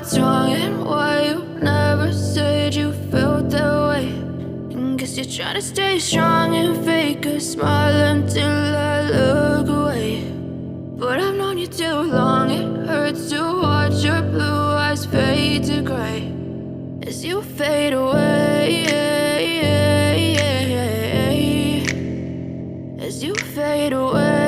what's wrong and why you never said you felt that way. And guess you're trying to stay strong and fake a smile until I look away. But I've known you too long, it hurts to watch your blue eyes fade to gray as you fade away, as you fade away.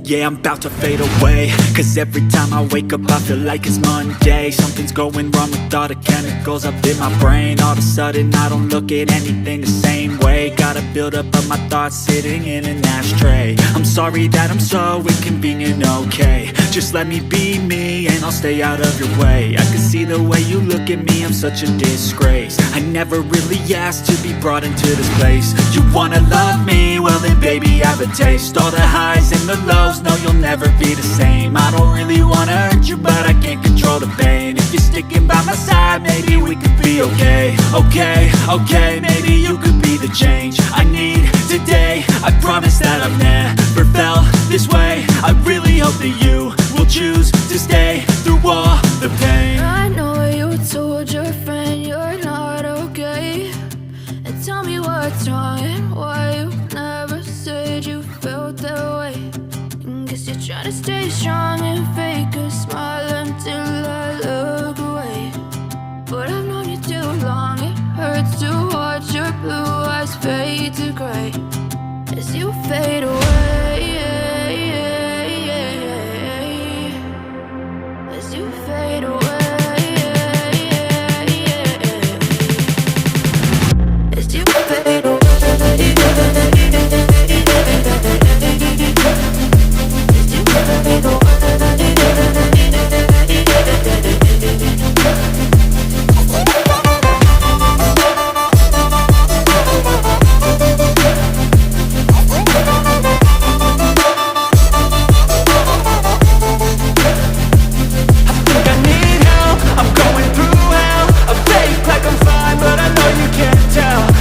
Yeah, I'm about to fade away, cause every time I wake up I feel like it's Monday. Something's going wrong with all the chemicals up in my brain. All of a sudden I don't look at anything the same way. Gotta build up of my thoughts sitting in an ashtray. I'm sorry that I'm so inconvenient, okay. Just let me be me and I'll stay out of your way. I can see the way you look at me, I'm such a disgrace. I never really asked to be brought into this place. You wanna love me? Well then baby I have a taste. All the highs and the lows, no you'll never be the same. I don't really wanna hurt you but I can't control the pain. If you're sticking by my side maybe we could be okay. Okay, maybe you could be the change I need today. I promise that I've never felt this way. I really hope that you will choose to stay through all the pain. I know you told your friend you're not okay, and tell me what's wrong and why you never said you felt that way. And guess you're trying to stay strong and fake a smile until I look away. But I've known you too long, it hurts to watch your blue eyes fade to gray as you fade away, as you fade away, as you fade away, as you fade away.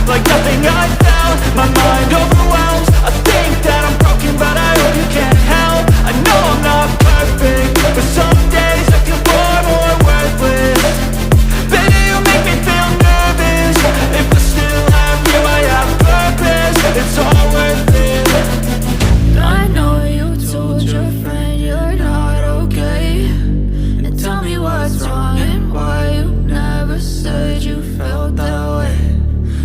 Like nothing I felt, my mind overwhelms. I think that I'm broken, but I hope you can't help. I know I'm not perfect, but some days I feel far more worthless. Baby, you make me feel nervous. If I still have you, I have purpose. It's all worth it. I know you told your friend you're not okay, and tell me what's wrong and why you never said you felt that way.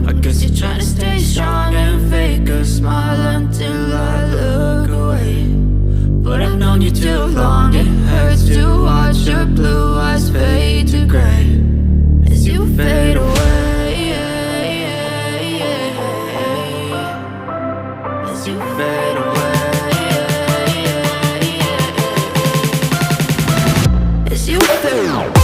I guess you're trying to stay strong and fake a smile until I look away. But I've known you too long, it hurts to watch your blue eyes fade to gray as you fade away, as you fade away, as you fade away.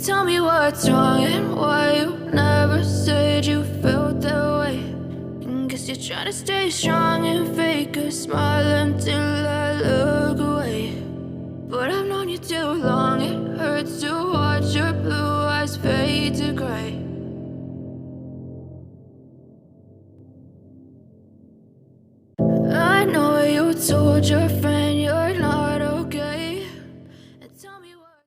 Tell me what's wrong and why you never said you felt that way. And guess you're trying to stay strong and fake a smile until I look away. But I've known you too long, it hurts to watch your blue eyes fade to gray. I know you told your friend